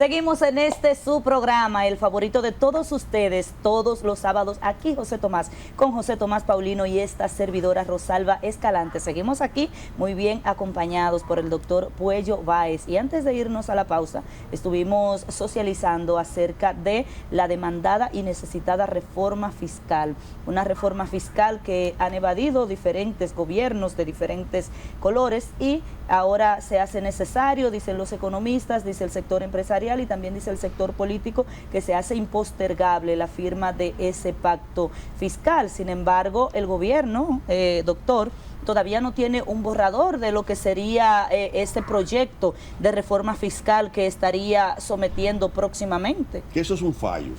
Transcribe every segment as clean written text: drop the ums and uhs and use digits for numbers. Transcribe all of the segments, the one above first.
Seguimos en su programa, el favorito de todos ustedes, todos los sábados, aquí José Tomás, con José Tomás Paulino y esta servidora Rosalba Escalante. Seguimos aquí muy bien acompañados por el doctor Puello Báez. Y antes de irnos a la pausa, estuvimos socializando acerca de la demandada y necesitada reforma fiscal. Una reforma fiscal que han evadido diferentes gobiernos de diferentes colores y ahora se hace necesario, dicen los economistas, dice el sector empresarial y también dice el sector político, que se hace impostergable la firma de ese pacto fiscal. Sin embargo, el gobierno, doctor, todavía no tiene un borrador de lo que sería este proyecto de reforma fiscal que estaría sometiendo próximamente. Que eso es un fallo,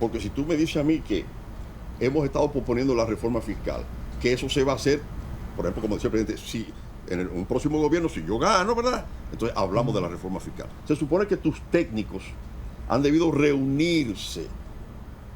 porque si tú me dices a mí que hemos estado proponiendo la reforma fiscal, que eso se va a hacer, por ejemplo, como decía el presidente, si en un próximo gobierno, si yo gano, ¿verdad? Entonces hablamos de la reforma fiscal. Se supone que tus técnicos han debido reunirse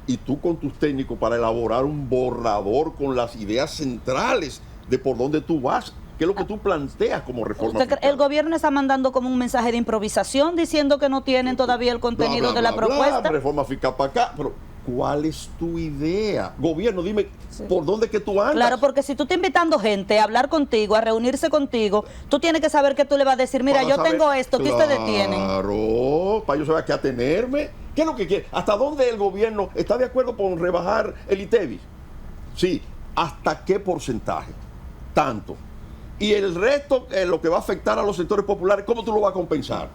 y tú con tus técnicos para elaborar un borrador con las ideas centrales de por dónde tú vas, qué es lo que tú planteas como reforma fiscal. El gobierno está mandando como un mensaje de improvisación diciendo que no tienen todavía el contenido de la propuesta. Reforma fiscal para acá, pero ¿cuál es tu idea? Gobierno, dime, sí, ¿por dónde que tú andas? Claro, porque si tú estás invitando gente a hablar contigo, a reunirse contigo, tú tienes que saber que tú le vas a decir, mira, yo tengo esto, ¿qué ustedes tienen? Claro, para yo saber a qué atenerme. ¿Qué es lo que quiere? ¿Hasta dónde el gobierno está de acuerdo con rebajar el ITEVIS? Sí, ¿hasta qué porcentaje? Tanto. Y el resto, lo que va a afectar a los sectores populares, ¿cómo tú lo vas a compensar?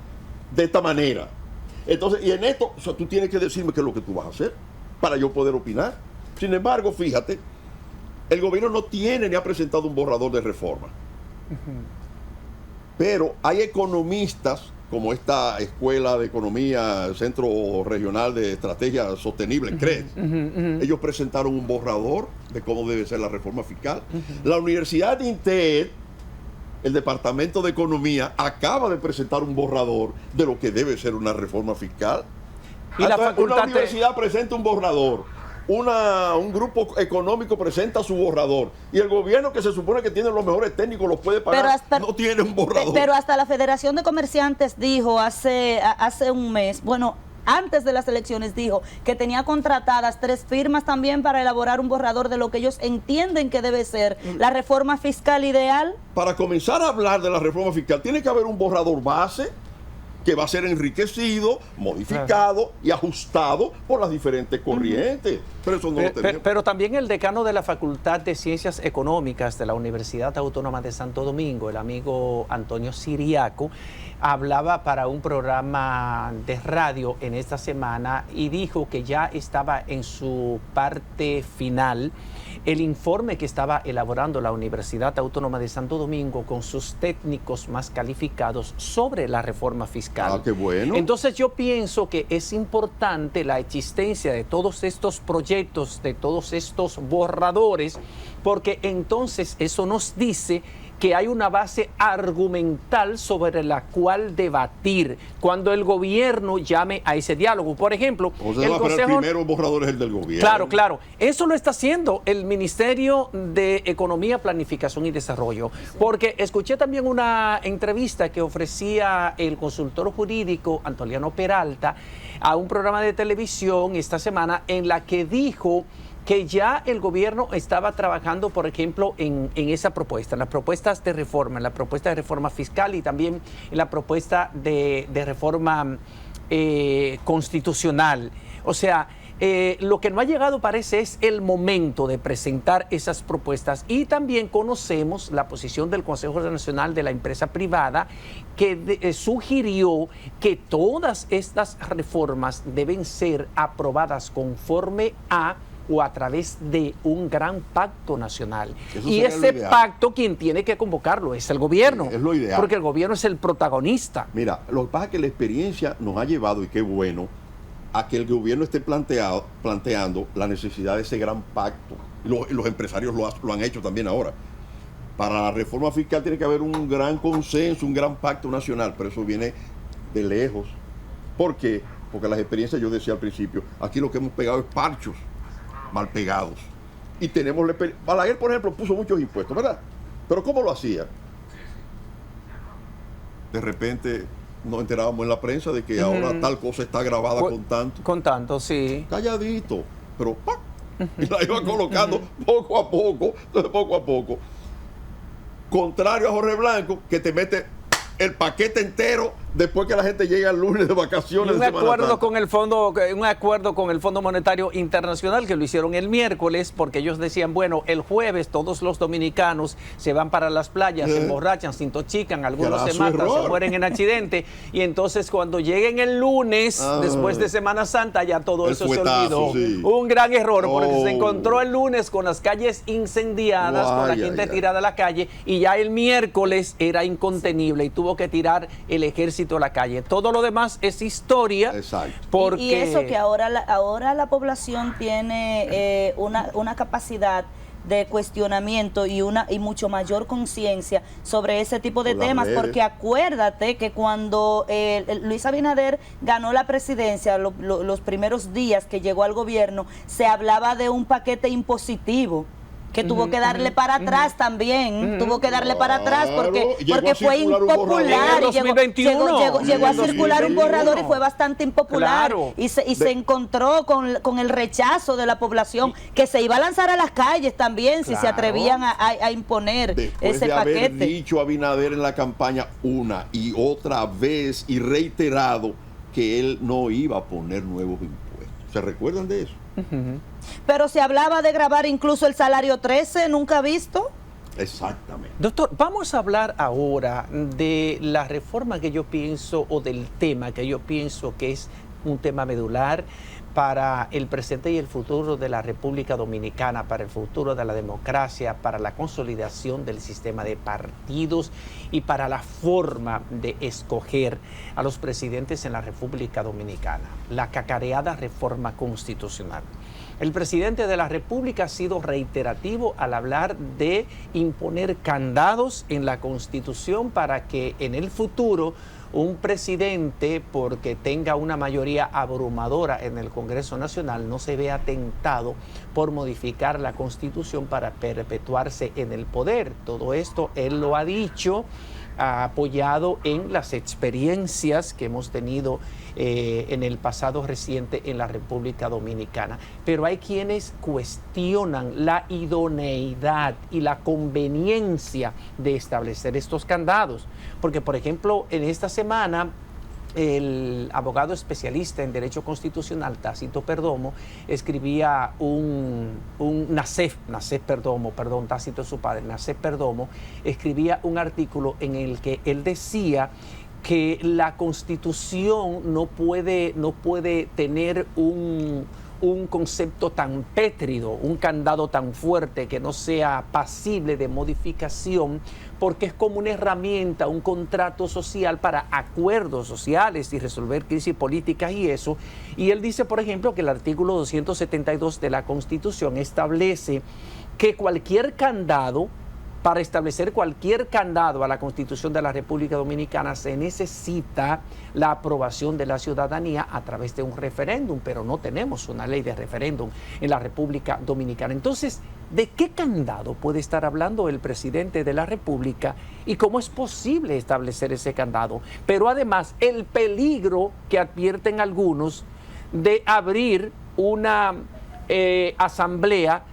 De esta manera. Entonces, y en esto, o sea, tú tienes que decirme qué es lo que tú vas a hacer para yo poder opinar. Sin embargo, fíjate, el gobierno no tiene ni ha presentado un borrador de reforma. Pero hay economistas, como esta Escuela de Economía, Centro Regional de Estrategia Sostenible, CRES, ellos presentaron un borrador de cómo debe ser la reforma fiscal. La Universidad de INTED, el Departamento de Economía, acaba de presentar un borrador de lo que debe ser una reforma fiscal. Y una universidad presenta un borrador, un grupo económico presenta su borrador, y el gobierno, que se supone que tiene los mejores técnicos, los puede pagar, no tiene un borrador. Pero hasta la Federación de Comerciantes dijo hace un mes, bueno, antes de las elecciones dijo que tenía contratadas 3 firmas también para elaborar un borrador de lo que ellos entienden que debe ser la reforma fiscal ideal. Para comenzar a hablar de la reforma fiscal tiene que haber un borrador base que va a ser enriquecido, modificado y ajustado por las diferentes corrientes. Pero eso no lo tenemos. Pero también el decano de la Facultad de Ciencias Económicas de la Universidad Autónoma de Santo Domingo, el amigo Antonio Siriaco, hablaba para un programa de radio en esta semana y dijo que ya estaba en su parte final el informe que estaba elaborando la Universidad Autónoma de Santo Domingo con sus técnicos más calificados sobre la reforma fiscal. Ah, qué bueno. Entonces yo pienso que es importante la existencia de todos estos proyectos, de todos estos borradores, porque entonces eso nos dice que hay una base argumental sobre la cual debatir cuando el gobierno llame a ese diálogo. Por ejemplo, el primero borrador es el del gobierno. Claro, claro. Eso lo está haciendo el Ministerio de Economía, Planificación y Desarrollo. Porque escuché también una entrevista que ofrecía el consultor jurídico Antoliano Peralta a un programa de televisión esta semana, en la que dijo que ya el gobierno estaba trabajando, por ejemplo, en esa propuesta, en las propuestas de reforma, en la propuesta de reforma fiscal y también en la propuesta de reforma constitucional. O sea, lo que no ha llegado, parece, es el momento de presentar esas propuestas. Y también conocemos la posición del Consejo Nacional de la Empresa Privada, que sugirió que todas estas reformas deben ser aprobadas conforme a o a través de un gran pacto nacional. Y ese pacto, quien tiene que convocarlo es el gobierno. Es lo ideal. Porque el gobierno es el protagonista. Mira, lo que pasa es que la experiencia nos ha llevado, y qué bueno, a que el gobierno esté planteando la necesidad de ese gran pacto. Los empresarios lo han hecho también ahora. Para la reforma fiscal tiene que haber un gran consenso, un gran pacto nacional, pero eso viene de lejos. ¿Por qué? Porque las experiencias, yo decía al principio, aquí lo que hemos pegado es parchos mal pegados. Y tenemos... Balaguer, por ejemplo, puso muchos impuestos, ¿verdad? Pero ¿cómo lo hacía? De repente nos enterábamos en la prensa de que ahora tal cosa está grabada con tanto. Con tanto, sí. Calladito, pero ¡pac! Y la iba colocando poco a poco, entonces poco a poco. Contrario a Jorge Blanco, que te mete el paquete entero después que la gente llega el lunes de vacaciones. Un acuerdo con el Fondo Monetario Internacional que lo hicieron el miércoles, porque ellos decían, bueno, el jueves todos los dominicanos se van para las playas, se emborrachan, se intoxican, algunos se matan, se mueren en accidente, y entonces cuando lleguen el lunes, después de Semana Santa, ya todo eso se olvidó. Sí. Un gran error, porque se encontró el lunes con las calles incendiadas, con la gente tirada a la calle, y ya el miércoles era incontenible y tuvo que tirar el ejército a la calle. Todo lo demás es historia. Exacto. Porque... Y eso que ahora la población tiene una capacidad de cuestionamiento y mucho mayor conciencia sobre ese tipo de temas, porque acuérdate que cuando Luis Abinader ganó la presidencia, los primeros días que llegó al gobierno, se hablaba de un paquete impositivo que tuvo que darle para atrás también, tuvo que darle para atrás porque fue impopular, llegó a circular un borrador y fue bastante impopular, y se encontró con el rechazo de la población, que se iba a lanzar a las calles también si se atrevían a imponer ese paquete. Haber dicho Abinader en la campaña una y otra vez y reiterado que él no iba a poner nuevos impuestos. ¿Se recuerdan de eso? Pero se hablaba de grabar incluso el salario 13, ¿nunca visto? Exactamente. Doctor, vamos a hablar ahora de la reforma que yo pienso, o del tema que yo pienso que es un tema medular para el presente y el futuro de la República Dominicana, para el futuro de la democracia, para la consolidación del sistema de partidos y para la forma de escoger a los presidentes en la República Dominicana, la cacareada reforma constitucional. El presidente de la República ha sido reiterativo al hablar de imponer candados en la Constitución para que en el futuro un presidente, porque tenga una mayoría abrumadora en el Congreso Nacional, no se vea tentado por modificar la Constitución para perpetuarse en el poder. Todo esto él lo ha dicho, ha apoyado en las experiencias que hemos tenido en el pasado reciente en la República Dominicana. Pero hay quienes cuestionan la idoneidad y la conveniencia de establecer estos candados. Porque, por ejemplo, en esta semana, el abogado especialista en Derecho Constitucional, Tácito Perdomo, escribía Tácito es su padre, Nacef Perdomo, escribía un artículo en el que él decía que la Constitución no puede tener un concepto tan pétrido, un candado tan fuerte que no sea pasible de modificación, porque es como una herramienta, un contrato social para acuerdos sociales y resolver crisis políticas y eso. Y él dice, por ejemplo, que el artículo 272 de la Constitución establece que para establecer cualquier candado a la Constitución de la República Dominicana se necesita la aprobación de la ciudadanía a través de un referéndum, pero no tenemos una ley de referéndum en la República Dominicana. Entonces, ¿de qué candado puede estar hablando el presidente de la República y cómo es posible establecer ese candado? Pero además, el peligro que advierten algunos de abrir una asamblea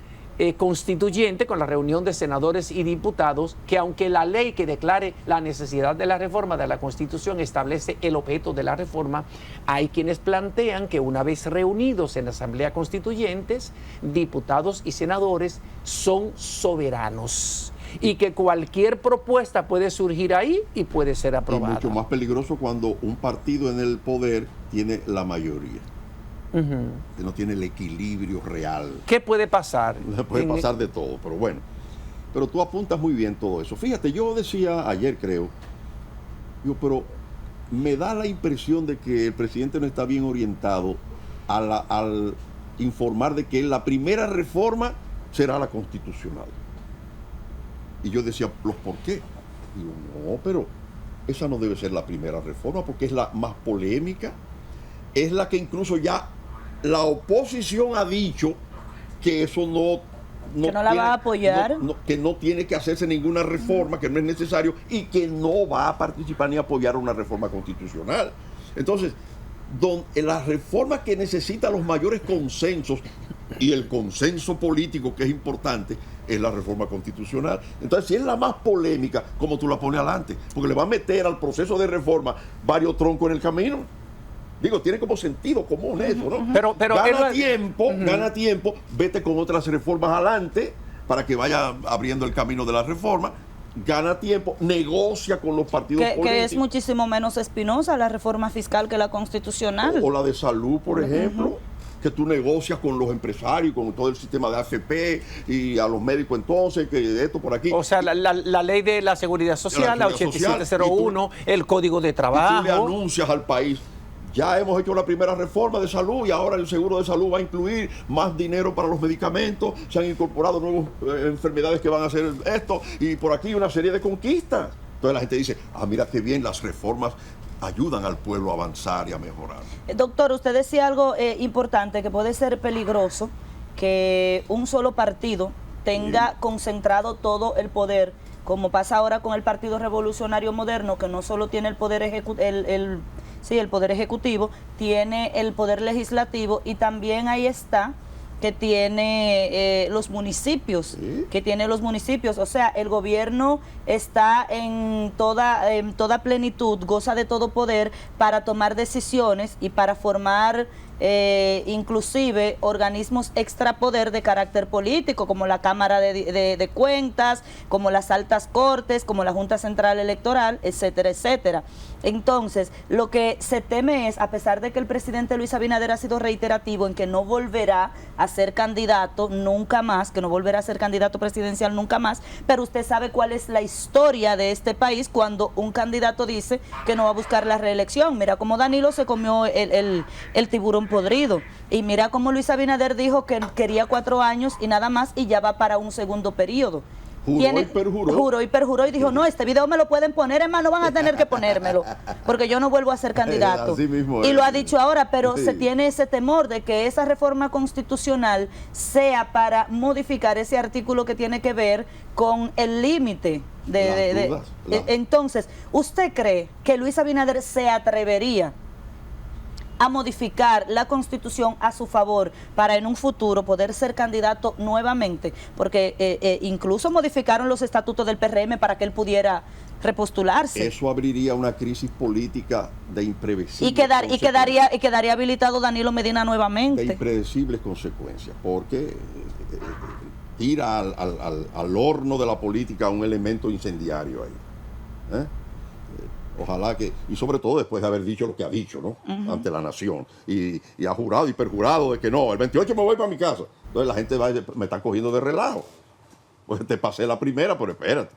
constituyente con la reunión de senadores y diputados, que aunque la ley que declare la necesidad de la reforma de la Constitución establece el objeto de la reforma, hay quienes plantean que una vez reunidos en la Asamblea Constituyentes, diputados y senadores son soberanos y que cualquier propuesta puede surgir ahí y puede ser aprobada. Y mucho más peligroso cuando un partido en el poder tiene la mayoría. Que no tiene el equilibrio real. ¿Qué puede pasar? Puede pasar de todo, pero bueno. Pero tú apuntas muy bien todo eso. Fíjate, yo decía ayer, pero me da la impresión de que el presidente no está bien orientado al informar de que la primera reforma será la constitucional. Y yo decía, ¿por qué? Digo, no, pero esa no debe ser la primera reforma porque es la más polémica, es la que incluso ya la oposición ha dicho que eso que no la va a apoyar, que no tiene que hacerse ninguna reforma, que no es necesario y que no va a participar ni apoyar una reforma constitucional. Entonces, la reforma que necesita los mayores consensos y el consenso político, que es importante, es la reforma constitucional. Entonces, si es la más polémica, ¿cómo tú la pones adelante? Porque le va a meter al proceso de reforma varios troncos en el camino. Digo, tiene como sentido común eso, ¿no? Pero gana tiempo, vete con otras reformas adelante para que vaya abriendo el camino de la reforma. Gana tiempo, negocia con los partidos políticos. Que es muchísimo menos espinosa la reforma fiscal que la constitucional. O la de salud, por ejemplo, que tú negocias con los empresarios, con todo el sistema de AFP y a los médicos entonces, que esto por aquí. O sea, la ley de la seguridad social, la 8701, el código de trabajo. Y tú le anuncias al país, ya hemos hecho la primera reforma de salud y ahora el seguro de salud va a incluir más dinero para los medicamentos, se han incorporado nuevas enfermedades que van a hacer esto y por aquí una serie de conquistas. Entonces la gente dice, mira qué bien, las reformas ayudan al pueblo a avanzar y a mejorar. Doctor, usted decía algo importante, que puede ser peligroso que un solo partido tenga concentrado todo el poder, como pasa ahora con el Partido Revolucionario Moderno, que no solo tiene el poder el poder ejecutivo, tiene el poder legislativo y también ahí está que tiene los municipios, o sea, el gobierno está en toda plenitud, goza de todo poder para tomar decisiones y para formar inclusive organismos extrapoder de carácter político, como la Cámara de Cuentas, como las altas cortes, como la Junta Central Electoral, etcétera, etcétera. Entonces, lo que se teme es, a pesar de que el presidente Luis Abinader ha sido reiterativo en que no volverá a ser candidato nunca más, que no volverá a ser candidato presidencial nunca más, pero usted sabe cuál es la historia de este país cuando un candidato dice que no va a buscar la reelección. Mira cómo Danilo se comió el tiburón podrido, y mira cómo Luis Abinader dijo que quería 4 años y nada más, y ya va para un segundo periodo. Juró y perjuró y dijo, no, este video me lo pueden poner, hermano, van a tener que ponérmelo, porque yo no vuelvo a ser candidato. Y lo ha dicho ahora, pero se tiene ese temor de que esa reforma constitucional sea para modificar ese artículo que tiene que ver con el límite Entonces, ¿usted cree que Luis Abinader se atrevería a modificar la Constitución a su favor para en un futuro poder ser candidato nuevamente? Porque incluso modificaron los estatutos del PRM para que él pudiera repostularse. Eso abriría una crisis política de imprevisibles y quedaría habilitado Danilo Medina nuevamente. De impredecibles consecuencias, porque tira al horno de la política un elemento incendiario ahí. Ojalá que, y sobre todo después de haber dicho lo que ha dicho, ¿no? Ante la nación. Y ha jurado y perjurado de que no, el 28 me voy para mi casa. Entonces la gente me está cogiendo de relajo. Pues te pasé la primera, pero espérate.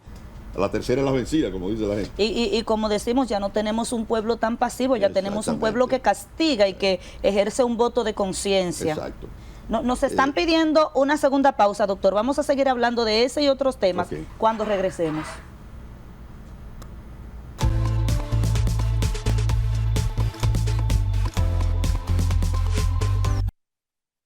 La tercera es la vencida, como dice la gente. Y como decimos, ya no tenemos un pueblo tan pasivo, ya tenemos un pueblo que castiga y que ejerce un voto de conciencia. Exacto. Nos están pidiendo una segunda pausa, doctor. Vamos a seguir hablando de ese y otros temas cuando regresemos.